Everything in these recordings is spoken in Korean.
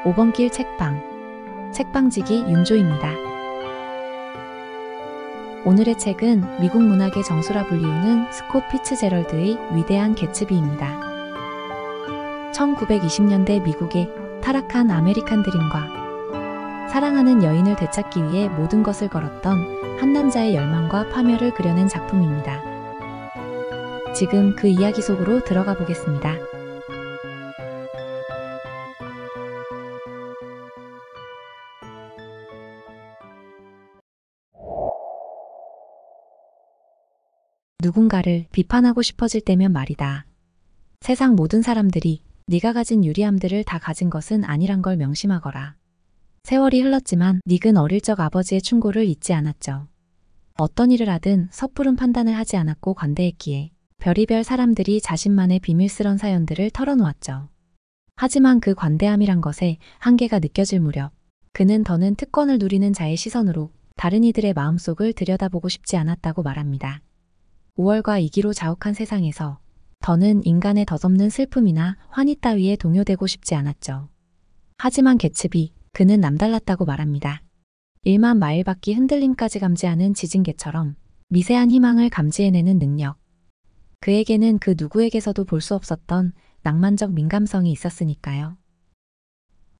5번 길 책방. 책방지기 윤조입니다. 오늘의 책은 미국 문학의 정수라 불리우는 스콧 피츠제럴드의 위대한 개츠비입니다. 1920년대 미국의 타락한 아메리칸 드림과 사랑하는 여인을 되찾기 위해 모든 것을 걸었던 한 남자의 열망과 파멸을 그려낸 작품입니다. 지금 그 이야기 속으로 들어가 보겠습니다. 누군가를 비판하고 싶어질 때면 말이다. 세상 모든 사람들이 네가 가진 유리함들을 다 가진 것은 아니란 걸 명심하거라. 세월이 흘렀지만 닉은 어릴 적 아버지의 충고를 잊지 않았죠. 어떤 일을 하든 섣부른 판단을 하지 않았고 관대했기에 별의별 사람들이 자신만의 비밀스런 사연들을 털어놓았죠. 하지만 그 관대함이란 것에 한계가 느껴질 무렵 그는 더는 특권을 누리는 자의 시선으로 다른 이들의 마음속을 들여다보고 싶지 않았다고 말합니다. 우월과 이기로 자욱한 세상에서 더는 인간의 덧없는 슬픔이나 환희 따위에 동요되고 싶지 않았죠. 하지만 개츠비, 그는 남달랐다고 말합니다. 1만 마일 밖이 흔들림까지 감지하는 지진계처럼 미세한 희망을 감지해내는 능력. 그에게는 그 누구에게서도 볼 수 없었던 낭만적 민감성이 있었으니까요.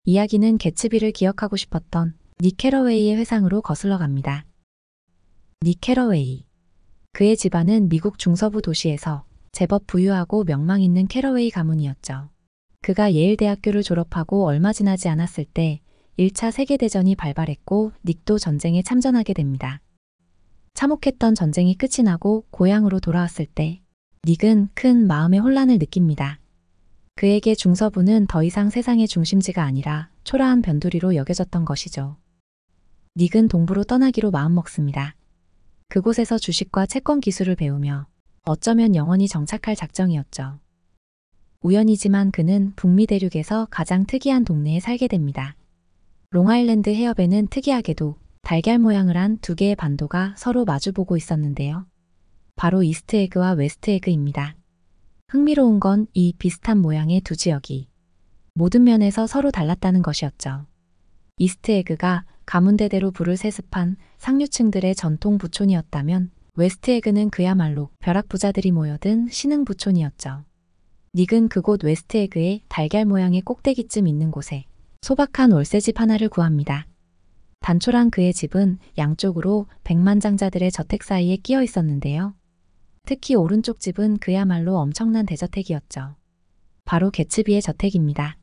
이야기는 개츠비를 기억하고 싶었던 닉 캐러웨이의 회상으로 거슬러 갑니다. 닉 캐러웨이. 그의 집안은 미국 중서부 도시에서 제법 부유하고 명망 있는 캐러웨이 가문이었죠. 그가 예일대학교를 졸업하고 얼마 지나지 않았을 때 1차 세계대전이 발발했고 닉도 전쟁에 참전하게 됩니다. 참혹했던 전쟁이 끝이 나고 고향으로 돌아왔을 때 닉은 큰 마음의 혼란을 느낍니다. 그에게 중서부는 더 이상 세상의 중심지가 아니라 초라한 변두리로 여겨졌던 것이죠. 닉은 동부로 떠나기로 마음먹습니다. 그곳에서 주식과 채권 기술을 배우며 어쩌면 영원히 정착할 작정이었죠. 우연이지만 그는 북미 대륙에서 가장 특이한 동네에 살게 됩니다. 롱아일랜드 해협에는 특이하게도 달걀 모양을 한 두 개의 반도가 서로 마주보고 있었는데요. 바로 이스트에그와 웨스트에그입니다. 흥미로운 건 이 비슷한 모양의 두 지역이 모든 면에서 서로 달랐다는 것이었죠. 이스트에그가 가문대대로 부를 세습한 상류층들의 전통 부촌이었다면 웨스트에그는 그야말로 벼락부자들이 모여든 신흥부촌이었죠. 닉은 그곳 웨스트에그의 달걀 모양의 꼭대기쯤 있는 곳에 소박한 월세집 하나를 구합니다. 단촐한 그의 집은 양쪽으로 백만장자들의 저택 사이에 끼어 있었는데요. 특히 오른쪽 집은 그야말로 엄청난 대저택이었죠. 바로 개츠비의 저택입니다.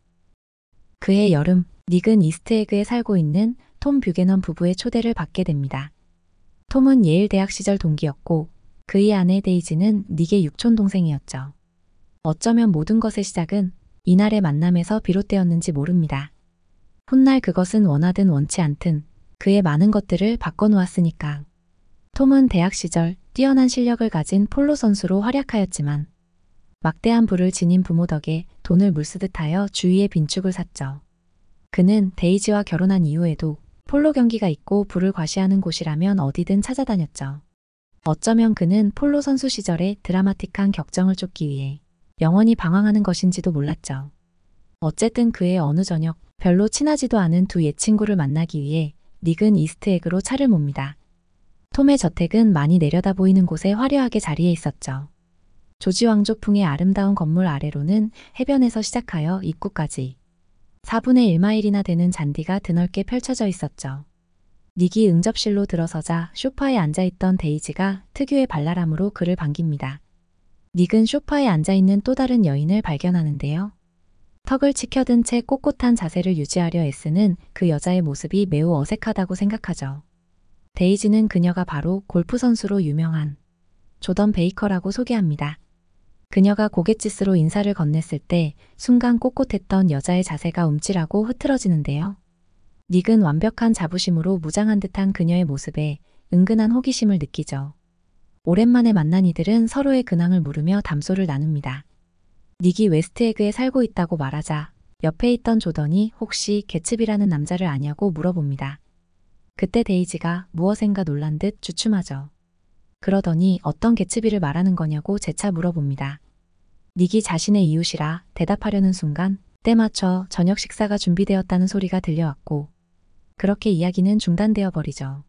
그해 여름, 닉은 이스트에그에 살고 있는 톰 뷰게넌 부부의 초대를 받게 됩니다. 톰은 예일 대학 시절 동기였고 그의 아내 데이지는 닉의 육촌 동생이었죠. 어쩌면 모든 것의 시작은 이날의 만남에서 비롯되었는지 모릅니다. 훗날 그것은 원하든 원치 않든 그의 많은 것들을 바꿔놓았으니까. 톰은 대학 시절 뛰어난 실력을 가진 폴로 선수로 활약하였지만 막대한 부를 지닌 부모 덕에 돈을 물쓰듯 하여 주위에 빈축을 샀죠. 그는 데이지와 결혼한 이후에도 폴로 경기가 있고 부를 과시하는 곳이라면 어디든 찾아다녔죠. 어쩌면 그는 폴로 선수 시절의 드라마틱한 격정을 쫓기 위해 영원히 방황하는 것인지도 몰랐죠. 어쨌든 그의 어느 저녁 별로 친하지도 않은 두 옛 친구를 만나기 위해 닉은 이스트에그로 차를 몹니다. 톰의 저택은 많이 내려다 보이는 곳에 화려하게 자리해 있었죠. 조지 왕조풍의 아름다운 건물 아래로는 해변에서 시작하여 입구까지 4분의 1마일이나 되는 잔디가 드넓게 펼쳐져 있었죠. 닉이 응접실로 들어서자 소파에 앉아있던 데이지가 특유의 발랄함으로 그를 반깁니다. 닉은 소파에 앉아있는 또 다른 여인을 발견하는데요. 턱을 치켜든 채 꼿꼿한 자세를 유지하려 애쓰는 그 여자의 모습이 매우 어색하다고 생각하죠. 데이지는 그녀가 바로 골프 선수로 유명한 조던 베이커라고 소개합니다. 그녀가 고갯짓으로 인사를 건넸을 때 순간 꼿꼿했던 여자의 자세가 움찔하고 흐트러지는데요. 닉은 완벽한 자부심으로 무장한 듯한 그녀의 모습에 은근한 호기심을 느끼죠. 오랜만에 만난 이들은 서로의 근황을 물으며 담소를 나눕니다. 닉이 웨스트에그에 살고 있다고 말하자 옆에 있던 조던이 혹시 개츠비라는 남자를 아냐고 물어봅니다. 그때 데이지가 무엇인가 놀란 듯 주춤하죠. 그러더니 어떤 개츠비를 말하는 거냐고 재차 물어봅니다. 닉이 자신의 이웃이라 대답하려는 순간 때 맞춰 저녁 식사가 준비되었다는 소리가 들려왔고 그렇게 이야기는 중단되어 버리죠.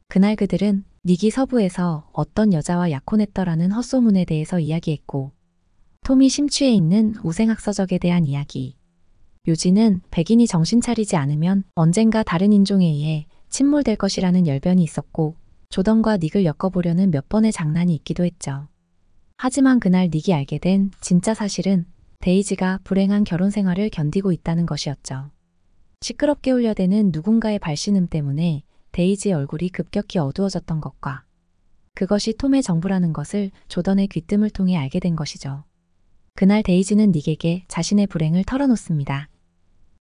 그날 그들은 닉이 서부에서 어떤 여자와 약혼했더라는 헛소문에 대해서 이야기했고 톰이 심취해 있는 우생학서적에 대한 이야기. 묘지는 백인이 정신 차리지 않으면 언젠가 다른 인종에 의해 침몰될 것이라는 열변이 있었고 조던과 닉을 엮어보려는 몇 번의 장난이 있기도 했죠. 하지만 그날 닉이 알게 된 진짜 사실은 데이지가 불행한 결혼 생활을 견디고 있다는 것이었죠. 시끄럽게 울려대는 누군가의 발신음 때문에 데이지의 얼굴이 급격히 어두워졌던 것과 그것이 톰의 정부라는 것을 조던의 귀뜸을 통해 알게 된 것이죠. 그날 데이지는 닉에게 자신의 불행을 털어놓습니다.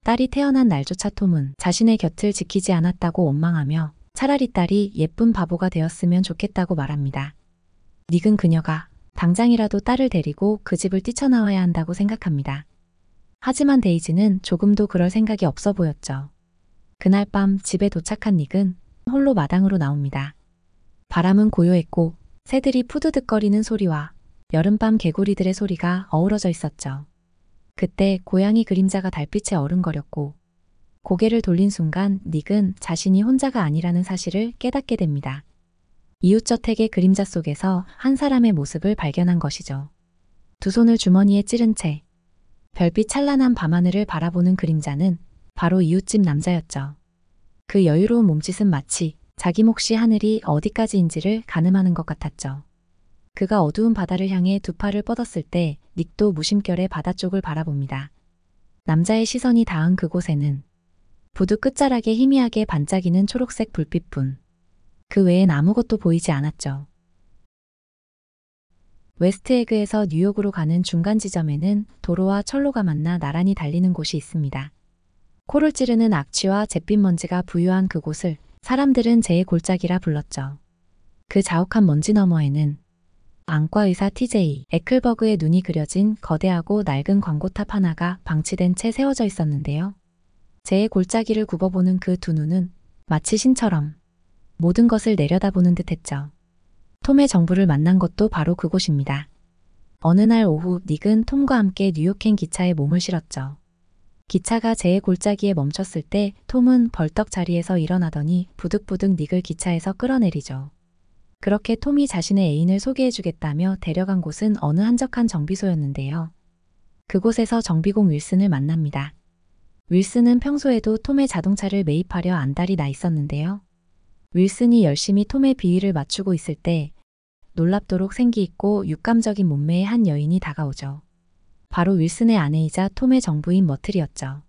딸이 태어난 날조차 톰은 자신의 곁을 지키지 않았다고 원망하며 차라리 딸이 예쁜 바보가 되었으면 좋겠다고 말합니다. 닉은 그녀가 당장이라도 딸을 데리고 그 집을 뛰쳐나와야 한다고 생각합니다. 하지만 데이지는 조금도 그럴 생각이 없어 보였죠. 그날 밤 집에 도착한 닉은 홀로 마당으로 나옵니다. 바람은 고요했고 새들이 푸드득거리는 소리와 여름밤 개구리들의 소리가 어우러져 있었죠. 그때 고양이 그림자가 달빛에 어른거렸고 고개를 돌린 순간 닉은 자신이 혼자가 아니라는 사실을 깨닫게 됩니다. 이웃저택의 그림자 속에서 한 사람의 모습을 발견한 것이죠. 두 손을 주머니에 찌른 채 별빛 찬란한 밤하늘을 바라보는 그림자는 바로 이웃집 남자였죠. 그 여유로운 몸짓은 마치 자기 몫이 하늘이 어디까지인지를 가늠하는 것 같았죠. 그가 어두운 바다를 향해 두 팔을 뻗었을 때 닉도 무심결에 바다 쪽을 바라봅니다. 남자의 시선이 닿은 그곳에는 부두 끝자락에 희미하게 반짝이는 초록색 불빛뿐. 그 외엔 아무것도 보이지 않았죠. 웨스트에그에서 뉴욕으로 가는 중간 지점에는 도로와 철로가 만나 나란히 달리는 곳이 있습니다. 코를 찌르는 악취와 잿빛 먼지가 부유한 그곳을 사람들은 제의 골짜기라 불렀죠. 그 자욱한 먼지 너머에는 안과 의사 TJ 에클버그의 눈이 그려진 거대하고 낡은 광고탑 하나가 방치된 채 세워져 있었는데요. 제의 골짜기를 굽어보는 그 두 눈은 마치 신처럼 모든 것을 내려다보는 듯했죠. 톰의 정부를 만난 것도 바로 그곳입니다. 어느 날 오후 닉은 톰과 함께 뉴욕행 기차에 몸을 실었죠. 기차가 제의 골짜기에 멈췄을 때 톰은 벌떡 자리에서 일어나더니 부득부득 닉을 기차에서 끌어내리죠. 그렇게 톰이 자신의 애인을 소개해주겠다며 데려간 곳은 어느 한적한 정비소였는데요. 그곳에서 정비공 윌슨을 만납니다. 윌슨은 평소에도 톰의 자동차를 매입하려 안달이 나 있었는데요. 윌슨이 열심히 톰의 비위를 맞추고 있을 때 놀랍도록 생기있고 육감적인 몸매의 한 여인이 다가오죠. 바로 윌슨의 아내이자 톰의 정부인 머틀이었죠.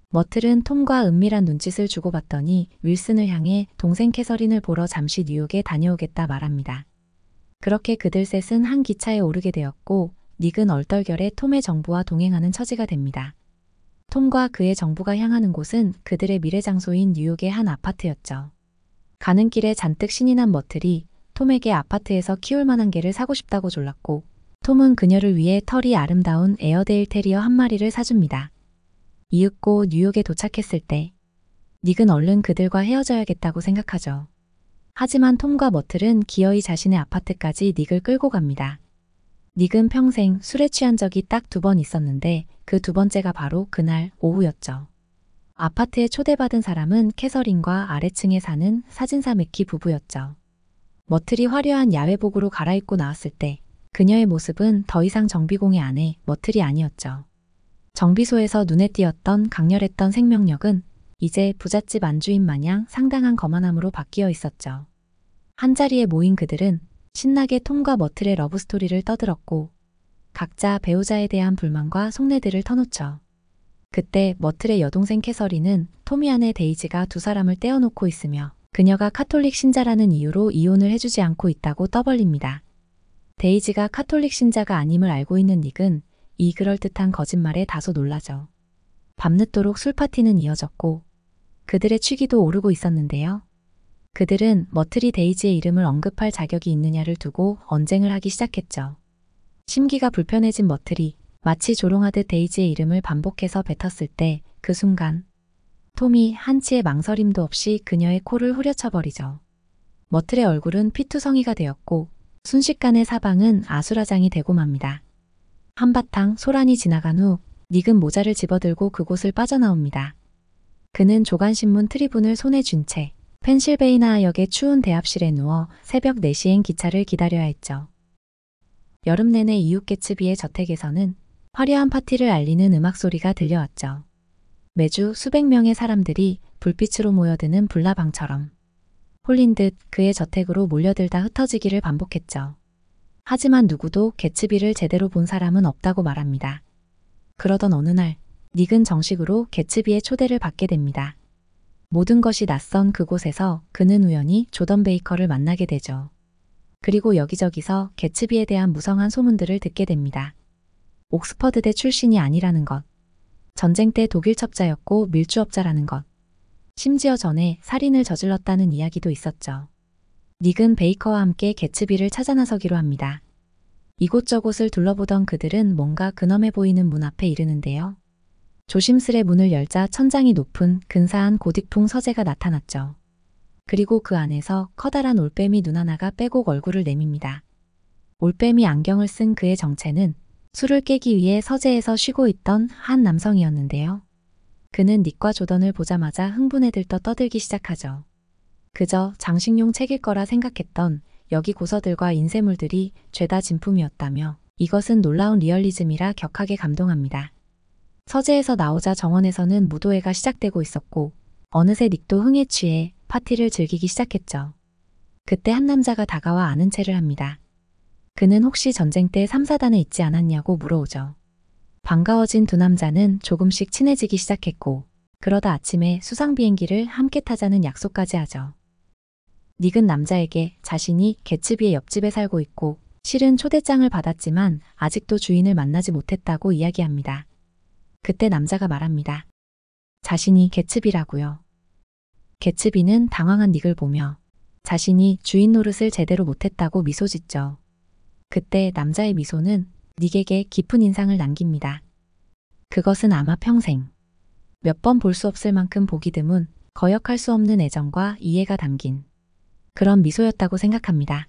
머틀은 톰과 은밀한 눈짓을 주고받더니 윌슨을 향해 동생 캐서린을 보러 잠시 뉴욕에 다녀오겠다 말합니다. 그렇게 그들 셋은 한 기차에 오르게 되었고 닉은 얼떨결에 톰의 정부와 동행하는 처지가 됩니다. 톰과 그의 정부가 향하는 곳은 그들의 미래 장소인 뉴욕의 한 아파트였죠. 가는 길에 잔뜩 신이 난 머틀이 톰에게 아파트에서 키울 만한 개를 사고 싶다고 졸랐고 톰은 그녀를 위해 털이 아름다운 에어데일 테리어 한 마리를 사줍니다. 이윽고 뉴욕에 도착했을 때 닉은 얼른 그들과 헤어져야겠다고 생각하죠. 하지만 톰과 머틀은 기어이 자신의 아파트까지 닉을 끌고 갑니다. 닉은 평생 술에 취한 적이 딱 2번 있었는데 그 두 번째가 바로 그날 오후였죠. 아파트에 초대받은 사람은 캐서린과 아래층에 사는 사진사 맥키 부부였죠. 머틀이 화려한 야외복으로 갈아입고 나왔을 때 그녀의 모습은 더 이상 정비공의 아내 머틀이 아니었죠. 정비소에서 눈에 띄었던 강렬했던 생명력은 이제 부잣집 안주인 마냥 상당한 거만함으로 바뀌어 있었죠. 한자리에 모인 그들은 신나게 톰과 머틀의 러브스토리를 떠들었고 각자 배우자에 대한 불만과 속내들을 터놓죠. 그때 머틀의 여동생 캐서린은 톰이 아내 데이지가 두 사람을 떼어놓고 있으며 그녀가 카톨릭 신자라는 이유로 이혼을 해주지 않고 있다고 떠벌립니다. 데이지가 카톨릭 신자가 아님을 알고 있는 닉은 이 그럴듯한 거짓말에 다소 놀라죠. 밤늦도록 술파티는 이어졌고 그들의 취기도 오르고 있었는데요. 그들은 머틀이 데이지의 이름을 언급할 자격이 있느냐를 두고 언쟁을 하기 시작했죠. 심기가 불편해진 머틀이 마치 조롱하듯 데이지의 이름을 반복해서 뱉었을 때 그 순간 톰이 한치의 망설임도 없이 그녀의 코를 후려쳐버리죠. 머틀의 얼굴은 피투성이가 되었고 순식간에 사방은 아수라장이 되고 맙니다. 한바탕 소란이 지나간 후 닉은 모자를 집어들고 그곳을 빠져나옵니다. 그는 조간신문 트리뷴을 손에 쥔 채 펜실베이니아역의 추운 대합실에 누워 새벽 4시엔 기차를 기다려야 했죠. 여름 내내 이웃 개츠비의 저택에서는 화려한 파티를 알리는 음악 소리가 들려왔죠. 매주 수백 명의 사람들이 불빛으로 모여드는 불나방처럼 홀린 듯 그의 저택으로 몰려들다 흩어지기를 반복했죠. 하지만 누구도 개츠비를 제대로 본 사람은 없다고 말합니다. 그러던 어느 날 닉은 정식으로 개츠비의 초대를 받게 됩니다. 모든 것이 낯선 그곳에서 그는 우연히 조던 베이커를 만나게 되죠. 그리고 여기저기서 개츠비에 대한 무성한 소문들을 듣게 됩니다. 옥스퍼드대 출신이 아니라는 것, 전쟁 때 독일 첩자였고 밀주업자라는 것, 심지어 전에 살인을 저질렀다는 이야기도 있었죠. 닉은 베이커와 함께 개츠비를 찾아 나서기로 합니다. 이곳저곳을 둘러보던 그들은 뭔가 근엄해 보이는 문 앞에 이르는데요. 조심스레 문을 열자 천장이 높은 근사한 고딕풍 서재가 나타났죠. 그리고 그 안에서 커다란 올빼미 눈 하나가 빼곡 얼굴을 내밉니다. 올빼미 안경을 쓴 그의 정체는 술을 깨기 위해 서재에서 쉬고 있던 한 남성이었는데요. 그는 닉과 조던을 보자마자 흥분에 들떠 떠들기 시작하죠. 그저 장식용 책일 거라 생각했던 여기 고서들과 인쇄물들이 죄다 진품이었다며 이것은 놀라운 리얼리즘이라 격하게 감동합니다. 서재에서 나오자 정원에서는 무도회가 시작되고 있었고 어느새 닉도 흥에 취해 파티를 즐기기 시작했죠. 그때 한 남자가 다가와 아는 체를 합니다. 그는 혹시 전쟁 때 3사단에 있지 않았냐고 물어오죠. 반가워진 두 남자는 조금씩 친해지기 시작했고 그러다 아침에 수상 비행기를 함께 타자는 약속까지 하죠. 닉은 남자에게 자신이 개츠비의 옆집에 살고 있고 실은 초대장을 받았지만 아직도 주인을 만나지 못했다고 이야기합니다. 그때 남자가 말합니다. 자신이 개츠비라고요. 개츠비는 당황한 닉을 보며 자신이 주인 노릇을 제대로 못했다고 미소 짓죠. 그때 남자의 미소는 닉에게 깊은 인상을 남깁니다. 그것은 아마 평생 몇 번 볼 수 없을 만큼 보기 드문 거역할 수 없는 애정과 이해가 담긴 그런 미소였다고 생각합니다.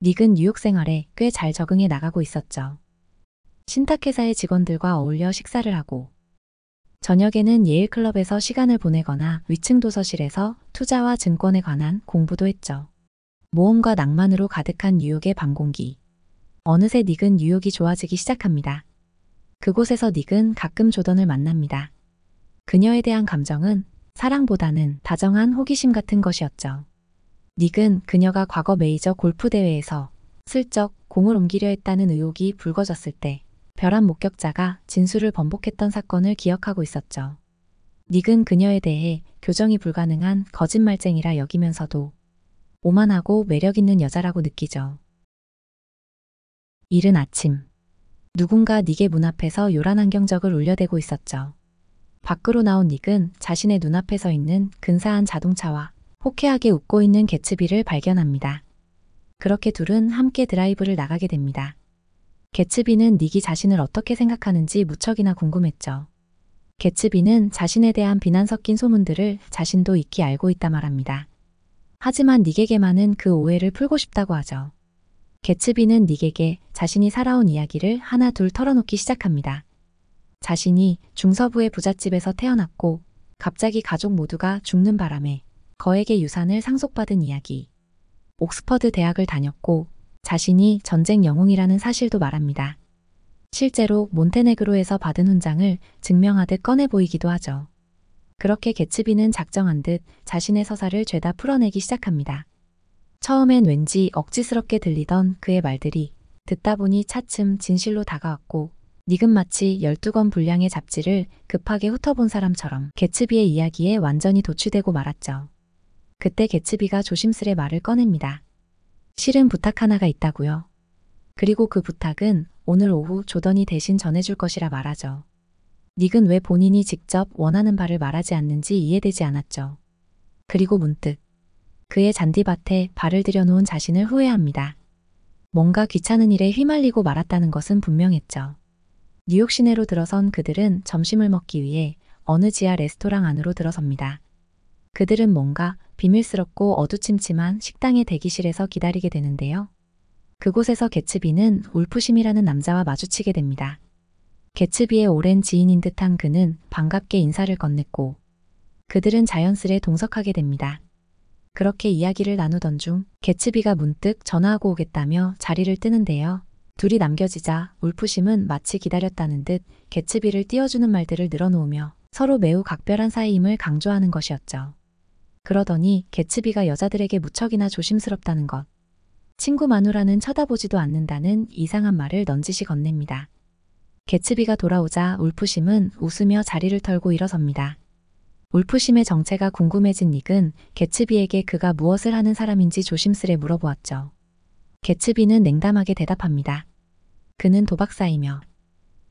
닉은 뉴욕 생활에 꽤 잘 적응해 나가고 있었죠. 신탁회사의 직원들과 어울려 식사를 하고 저녁에는 예일 클럽에서 시간을 보내거나 위층 도서실에서 투자와 증권에 관한 공부도 했죠. 모험과 낭만으로 가득한 뉴욕의 밤 공기. 어느새 닉은 뉴욕이 좋아지기 시작합니다. 그곳에서 닉은 가끔 조던을 만납니다. 그녀에 대한 감정은 사랑보다는 다정한 호기심 같은 것이었죠. 닉은 그녀가 과거 메이저 골프 대회에서 슬쩍 공을 옮기려 했다는 의혹이 불거졌을 때 벼란 목격자가 진술을 번복했던 사건을 기억하고 있었죠. 닉은 그녀에 대해 교정이 불가능한 거짓말쟁이라 여기면서도 오만하고 매력있는 여자라고 느끼죠. 이른 아침, 누군가 닉의 문 앞에서 요란 안경적을 울려대고 있었죠. 밖으로 나온 닉은 자신의 눈앞에 서 있는 근사한 자동차와 호쾌하게 웃고 있는 개츠비를 발견합니다. 그렇게 둘은 함께 드라이브를 나가게 됩니다. 개츠비는 닉이 자신을 어떻게 생각하는지 무척이나 궁금했죠. 개츠비는 자신에 대한 비난 섞인 소문들을 자신도 익히 알고 있다 말합니다. 하지만 닉에게만은 그 오해를 풀고 싶다고 하죠. 개츠비는 닉에게 자신이 살아온 이야기를 하나 둘 털어놓기 시작합니다. 자신이 중서부의 부잣집에서 태어났고 갑자기 가족 모두가 죽는 바람에 거액의 유산을 상속받은 이야기. 옥스퍼드 대학을 다녔고 자신이 전쟁 영웅이라는 사실도 말합니다. 실제로 몬테네그로에서 받은 훈장을 증명하듯 꺼내 보이기도 하죠. 그렇게 개츠비는 작정한 듯 자신의 서사를 죄다 풀어내기 시작합니다. 처음엔 왠지 억지스럽게 들리던 그의 말들이 듣다 보니 차츰 진실로 다가왔고 닉은 마치 12권 분량의 잡지를 급하게 훑어본 사람처럼 개츠비의 이야기에 완전히 도취되고 말았죠. 그때 개츠비가 조심스레 말을 꺼냅니다. 실은 부탁 하나가 있다고요. 그리고 그 부탁은 오늘 오후 조던이 대신 전해줄 것이라 말하죠. 닉은 왜 본인이 직접 원하는 바를 말하지 않는지 이해되지 않았죠. 그리고 문득 그의 잔디밭에 발을 들여놓은 자신을 후회합니다. 뭔가 귀찮은 일에 휘말리고 말았다는 것은 분명했죠. 뉴욕 시내로 들어선 그들은 점심을 먹기 위해 어느 지하 레스토랑 안으로 들어섭니다. 그들은 뭔가 비밀스럽고 어두침침한 식당의 대기실에서 기다리게 되는데요. 그곳에서 개츠비는 울프심이라는 남자와 마주치게 됩니다. 개츠비의 오랜 지인인 듯한 그는 반갑게 인사를 건넸고 그들은 자연스레 동석하게 됩니다. 그렇게 이야기를 나누던 중 개츠비가 문득 전화하고 오겠다며 자리를 뜨는데요. 둘이 남겨지자 울프심은 마치 기다렸다는 듯 개츠비를 띄워주는 말들을 늘어놓으며 서로 매우 각별한 사이임을 강조하는 것이었죠. 그러더니 개츠비가 여자들에게 무척이나 조심스럽다는 것, 친구 마누라는 쳐다보지도 않는다는 이상한 말을 넌지시 건넵니다. 개츠비가 돌아오자 울프심은 웃으며 자리를 털고 일어섭니다. 울프심의 정체가 궁금해진 닉은 개츠비에게 그가 무엇을 하는 사람인지 조심스레 물어보았죠. 개츠비는 냉담하게 대답합니다. 그는 도박사이며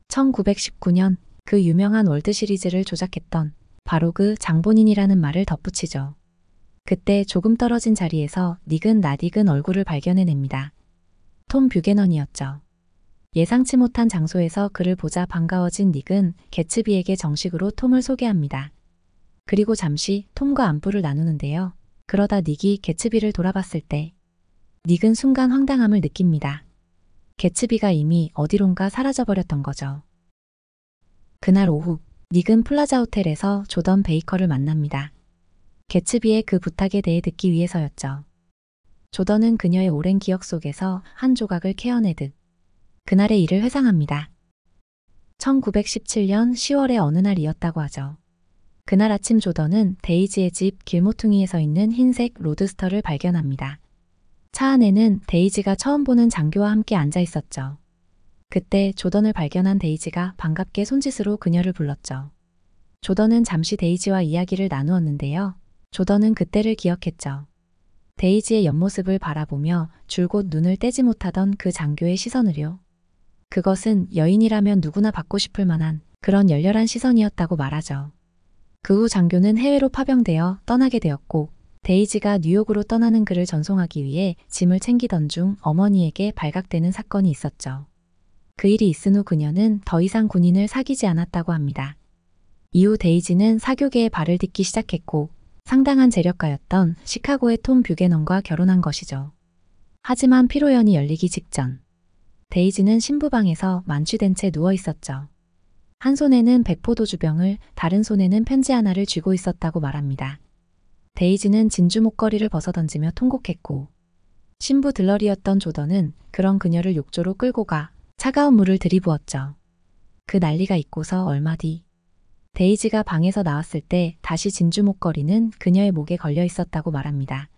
1919년 그 유명한 월드 시리즈를 조작했던 바로 그 장본인이라는 말을 덧붙이죠. 그때 조금 떨어진 자리에서 닉은 낯익은 얼굴을 발견해냅니다. 톰 뷰게넌이었죠. 예상치 못한 장소에서 그를 보자 반가워진 닉은 개츠비에게 정식으로 톰을 소개합니다. 그리고 잠시 톰과 안부를 나누는데요. 그러다 닉이 개츠비를 돌아봤을 때 닉은 순간 황당함을 느낍니다. 개츠비가 이미 어디론가 사라져버렸던 거죠. 그날 오후 닉은 플라자 호텔에서 조던 베이커를 만납니다. 개츠비의 그 부탁에 대해 듣기 위해서였죠. 조던은 그녀의 오랜 기억 속에서 한 조각을 캐어내듯 그날의 일을 회상합니다. 1917년 10월의 어느 날이었다고 하죠. 그날 아침 조던은 데이지의 집 길모퉁이에 서 있는 흰색 로드스터를 발견합니다. 차 안에는 데이지가 처음 보는 장교와 함께 앉아 있었죠. 그때 조던을 발견한 데이지가 반갑게 손짓으로 그녀를 불렀죠. 조던은 잠시 데이지와 이야기를 나누었는데요. 조던은 그때를 기억했죠. 데이지의 옆모습을 바라보며 줄곧 눈을 떼지 못하던 그 장교의 시선을요. 그것은 여인이라면 누구나 받고 싶을 만한 그런 열렬한 시선이었다고 말하죠. 그 후 장교는 해외로 파병되어 떠나게 되었고 데이지가 뉴욕으로 떠나는 그를 전송하기 위해 짐을 챙기던 중 어머니에게 발각되는 사건이 있었죠. 그 일이 있은 후 그녀는 더 이상 군인을 사귀지 않았다고 합니다. 이후 데이지는 사교계에 발을 딛기 시작했고 상당한 재력가였던 시카고의 톰 뷰게넌과 결혼한 것이죠. 하지만 피로연이 열리기 직전 데이지는 신부방에서 만취된 채 누워 있었죠. 한 손에는 백포도주병을 다른 손에는 편지 하나를 쥐고 있었다고 말합니다. 데이지는 진주 목걸이를 벗어던지며 통곡했고 신부 들러리였던 조던은 그런 그녀를 욕조로 끌고 가 차가운 물을 들이부었죠. 그 난리가 있고서 얼마 뒤 데이지가 방에서 나왔을 때 다시 진주 목걸이는 그녀의 목에 걸려 있었다고 말합니다.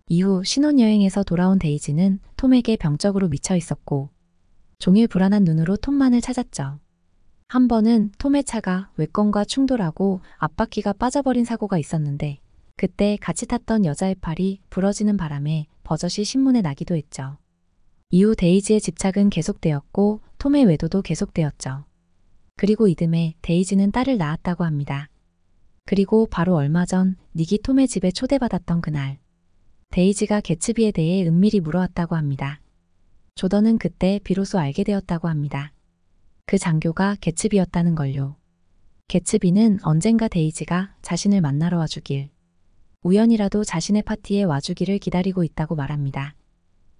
이후 신혼여행에서 돌아온 데이지는 톰에게 병적으로 미쳐 있었고 종일 불안한 눈으로 톰만을 찾았죠. 한 번은 톰의 차가 외건과 충돌하고 앞바퀴가 빠져버린 사고가 있었는데 그때 같이 탔던 여자의 팔이 부러지는 바람에 버젓이 신문에 나기도 했죠. 이후 데이지의 집착은 계속되었고 톰의 외도도 계속되었죠. 그리고 이듬해 데이지는 딸을 낳았다고 합니다. 그리고 바로 얼마 전 닉이 톰의 집에 초대받았던 그날 데이지가 개츠비에 대해 은밀히 물어왔다고 합니다. 조던은 그때 비로소 알게 되었다고 합니다. 그 장교가 개츠비였다는 걸요. 개츠비는 언젠가 데이지가 자신을 만나러 와주길, 우연이라도 자신의 파티에 와주기를 기다리고 있다고 말합니다.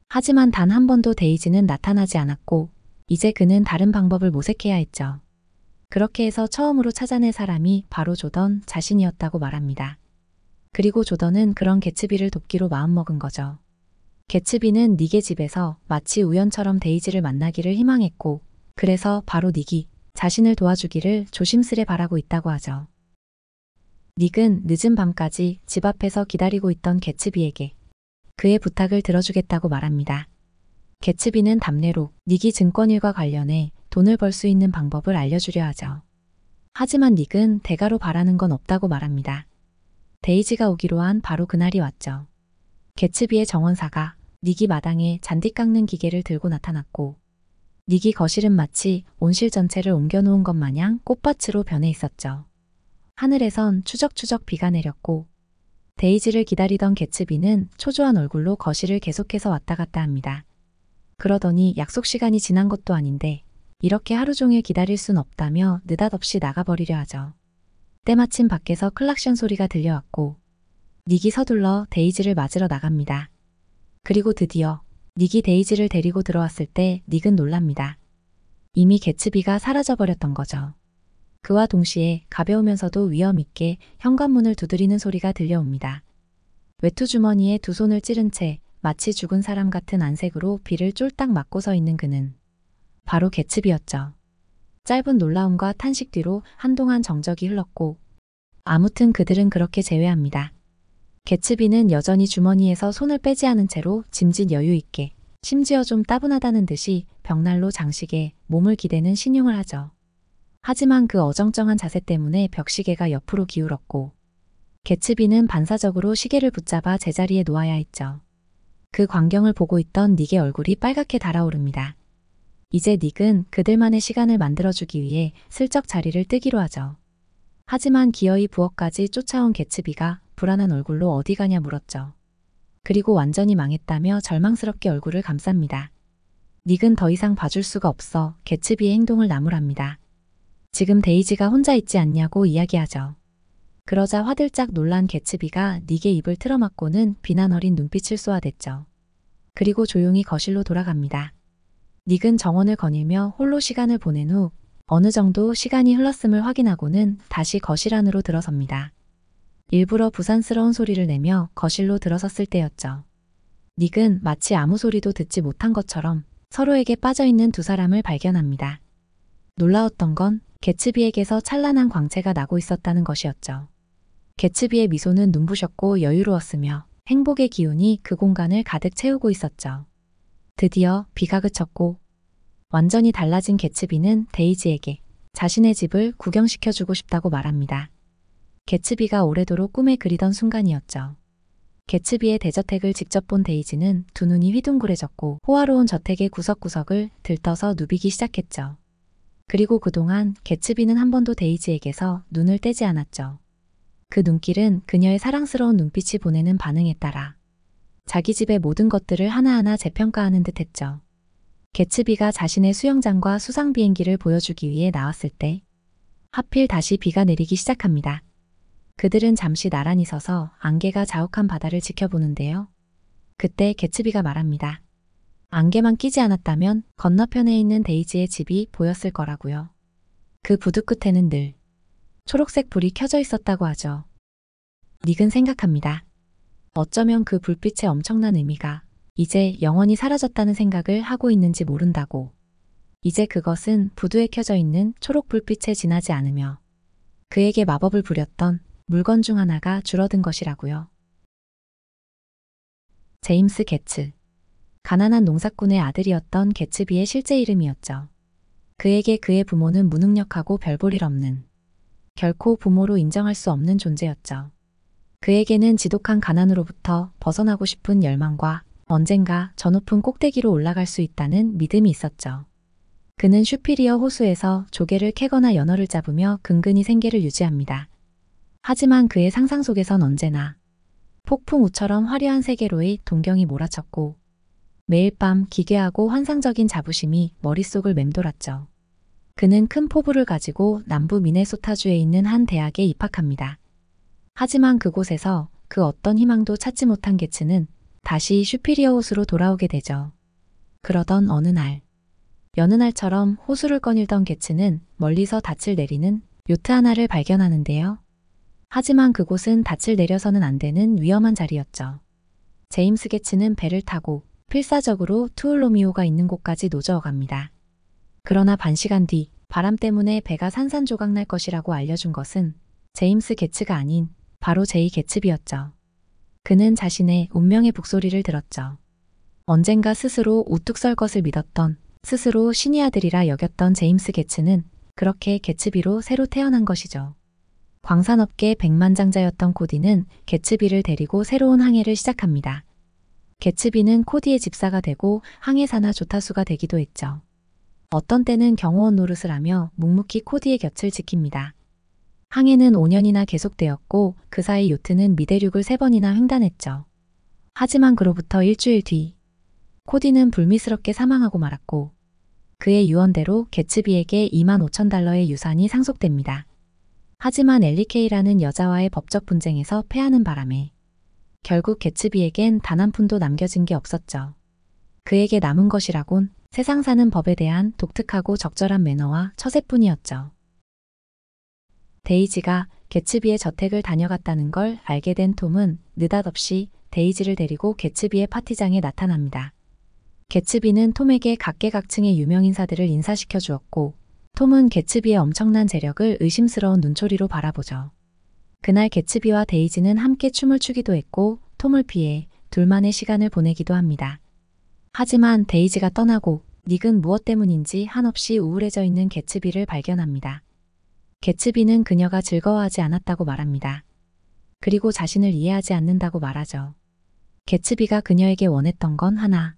하지만 단 한 번도 데이지는 나타나지 않았고 이제 그는 다른 방법을 모색해야 했죠. 그렇게 해서 처음으로 찾아낸 사람이 바로 조던 자신이었다고 말합니다. 그리고 조던은 그런 개츠비를 돕기로 마음먹은 거죠. 개츠비는 닉의 집에서 마치 우연처럼 데이지를 만나기를 희망했고 그래서 바로 닉이 자신을 도와주기를 조심스레 바라고 있다고 하죠. 닉은 늦은 밤까지 집 앞에서 기다리고 있던 개츠비에게 그의 부탁을 들어주겠다고 말합니다. 개츠비는 답례로 닉이 증권일과 관련해 돈을 벌 수 있는 방법을 알려주려 하죠. 하지만 닉은 대가로 바라는 건 없다고 말합니다. 데이지가 오기로 한 바로 그날이 왔죠. 개츠비의 정원사가 닉이 마당에 잔디 깎는 기계를 들고 나타났고 닉이 거실은 마치 온실 전체를 옮겨놓은 것 마냥 꽃밭으로 변해 있었죠. 하늘에선 추적추적 비가 내렸고 데이지를 기다리던 개츠비는 초조한 얼굴로 거실을 계속해서 왔다 갔다 합니다. 그러더니 약속 시간이 지난 것도 아닌데 이렇게 하루 종일 기다릴 순 없다며 느닷없이 나가버리려 하죠. 때마침 밖에서 클락션 소리가 들려왔고 닉이 서둘러 데이지를 맞으러 나갑니다. 그리고 드디어 닉이 데이지를 데리고 들어왔을 때 닉은 놀랍니다. 이미 개츠비가 사라져버렸던 거죠. 그와 동시에 가벼우면서도 위험 있게 현관문을 두드리는 소리가 들려옵니다. 외투 주머니에 두 손을 찌른 채 마치 죽은 사람 같은 안색으로 비를 쫄딱 맞고 서 있는 그는 바로 개츠비였죠. 짧은 놀라움과 탄식 뒤로 한동안 정적이 흘렀고 아무튼 그들은 그렇게 재회합니다. 개츠비는 여전히 주머니에서 손을 빼지 않은 채로 짐짓 여유 있게 심지어 좀 따분하다는 듯이 벽난로 장식에 몸을 기대는 신용을 하죠. 하지만 그 어정쩡한 자세 때문에 벽시계가 옆으로 기울었고 개츠비는 반사적으로 시계를 붙잡아 제자리에 놓아야 했죠. 그 광경을 보고 있던 닉의 얼굴이 빨갛게 달아오릅니다. 이제 닉은 그들만의 시간을 만들어주기 위해 슬쩍 자리를 뜨기로 하죠. 하지만 기어이 부엌까지 쫓아온 개츠비가 불안한 얼굴로 어디 가냐 물었죠. 그리고 완전히 망했다며 절망스럽게 얼굴을 감쌉니다. 닉은 더 이상 봐줄 수가 없어 개츠비의 행동을 나무랍니다. 지금 데이지가 혼자 있지 않냐고 이야기하죠. 그러자 화들짝 놀란 개츠비가 닉의 입을 틀어막고는 비난 어린 눈빛을 쏘아댔죠. 그리고 조용히 거실로 돌아갑니다. 닉은 정원을 거닐며 홀로 시간을 보낸 후 어느 정도 시간이 흘렀음을 확인하고는 다시 거실 안으로 들어섭니다. 일부러 부산스러운 소리를 내며 거실로 들어섰을 때였죠. 닉은 마치 아무 소리도 듣지 못한 것처럼 서로에게 빠져있는 두 사람을 발견합니다. 놀라웠던 건 개츠비에게서 찬란한 광채가 나고 있었다는 것이었죠. 개츠비의 미소는 눈부셨고 여유로웠으며 행복의 기운이 그 공간을 가득 채우고 있었죠. 드디어 비가 그쳤고 완전히 달라진 개츠비는 데이지에게 자신의 집을 구경시켜주고 싶다고 말합니다. 개츠비가 오래도록 꿈에 그리던 순간이었죠. 개츠비의 대저택을 직접 본 데이지는 두 눈이 휘둥그레졌고 호화로운 저택의 구석구석을 들떠서 누비기 시작했죠. 그리고 그동안 개츠비는 한 번도 데이지에게서 눈을 떼지 않았죠. 그 눈길은 그녀의 사랑스러운 눈빛이 보내는 반응에 따라 자기 집의 모든 것들을 하나하나 재평가하는 듯 했죠. 개츠비가 자신의 수영장과 수상 비행기를 보여주기 위해 나왔을 때 하필 다시 비가 내리기 시작합니다. 그들은 잠시 나란히 서서 안개가 자욱한 바다를 지켜보는데요. 그때 개츠비가 말합니다. 안개만 끼지 않았다면 건너편에 있는 데이지의 집이 보였을 거라고요. 그 부두 끝에는 늘 초록색 불이 켜져 있었다고 하죠. 닉은 생각합니다. 어쩌면 그 불빛의 엄청난 의미가 이제 영원히 사라졌다는 생각을 하고 있는지 모른다고. 이제 그것은 부두에 켜져 있는 초록 불빛에 지나지 않으며 그에게 마법을 부렸던 물건 중 하나가 줄어든 것이라고요. 제임스 개츠. 가난한 농사꾼의 아들이었던 개츠비의 실제 이름이었죠. 그에게 그의 부모는 무능력하고 별 볼 일 없는, 결코 부모로 인정할 수 없는 존재였죠. 그에게는 지독한 가난으로부터 벗어나고 싶은 열망과 언젠가 저 높은 꼭대기로 올라갈 수 있다는 믿음이 있었죠. 그는 슈피리어 호수에서 조개를 캐거나 연어를 잡으며 근근히 생계를 유지합니다. 하지만 그의 상상 속에선 언제나 폭풍우처럼 화려한 세계로의 동경이 몰아쳤고 매일 밤 기괴하고 환상적인 자부심이 머릿속을 맴돌았죠. 그는 큰 포부를 가지고 남부 미네소타주에 있는 한 대학에 입학합니다. 하지만 그곳에서 그 어떤 희망도 찾지 못한 게츠는 다시 슈피리어 호수로 돌아오게 되죠. 그러던 어느 날, 여느 날처럼 호수를 거닐던 게츠는 멀리서 닻을 내리는 요트 하나를 발견하는데요. 하지만 그곳은 닻을 내려서는 안 되는 위험한 자리였죠. 제임스 게츠는 배를 타고 필사적으로 투울로미오가 있는 곳까지 노저어갑니다. 그러나 반시간 뒤 바람 때문에 배가 산산조각 날 것이라고 알려준 것은 제임스 게츠가 아닌 바로 제이 게츠비였죠. 그는 자신의 운명의 북소리를 들었죠. 언젠가 스스로 우뚝 설 것을 믿었던, 스스로 신의 아들이라 여겼던 제임스 게츠는 그렇게 게츠비로 새로 태어난 것이죠. 광산업계 백만장자였던 코디는 게츠비를 데리고 새로운 항해를 시작합니다. 게츠비는 코디의 집사가 되고 항해사나 조타수가 되기도 했죠. 어떤 때는 경호원 노릇을 하며 묵묵히 코디의 곁을 지킵니다. 항해는 5년이나 계속되었고 그 사이 요트는 미대륙을 3번이나 횡단했죠. 하지만 그로부터 일주일 뒤 코디는 불미스럽게 사망하고 말았고 그의 유언대로 게츠비에게 25,000달러의 유산이 상속됩니다. 하지만 엘리케이라는 여자와의 법적 분쟁에서 패하는 바람에 결국 게츠비에겐 단 한 푼도 남겨진 게 없었죠. 그에게 남은 것이라곤 세상 사는 법에 대한 독특하고 적절한 매너와 처세뿐이었죠. 데이지가 개츠비의 저택을 다녀갔다는 걸 알게 된 톰은 느닷없이 데이지를 데리고 개츠비의 파티장에 나타납니다. 개츠비는 톰에게 각계각층의 유명 인사들을 인사시켜 주었고, 톰은 개츠비의 엄청난 재력을 의심스러운 눈초리로 바라보죠. 그날 개츠비와 데이지는 함께 춤을 추기도 했고, 톰을 피해 둘만의 시간을 보내기도 합니다. 하지만 데이지가 떠나고 닉은 무엇 때문인지 한없이 우울해져 있는 개츠비를 발견합니다. 개츠비는 그녀가 즐거워하지 않았다고 말합니다. 그리고 자신을 이해하지 않는다고 말하죠. 개츠비가 그녀에게 원했던 건 하나.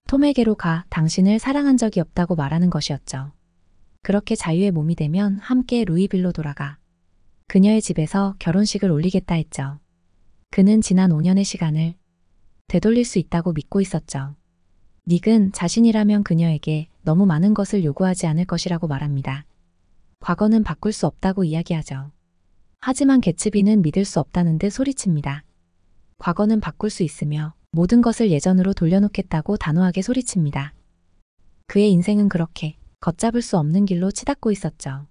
톰에게로 가 당신을 사랑한 적이 없다고 말하는 것이었죠. 그렇게 자유의 몸이 되면 함께 루이빌로 돌아가 그녀의 집에서 결혼식을 올리겠다 했죠. 그는 지난 5년의 시간을 되돌릴 수 있다고 믿고 있었죠. 닉은 자신이라면 그녀에게 너무 많은 것을 요구하지 않을 것이라고 말합니다. 과거는 바꿀 수 없다고 이야기하죠. 하지만 개츠비는 믿을 수 없다는 듯 소리칩니다. 과거는 바꿀 수 있으며 모든 것을 예전으로 돌려놓겠다고 단호하게 소리칩니다. 그의 인생은 그렇게 걷잡을 수 없는 길로 치닫고 있었죠.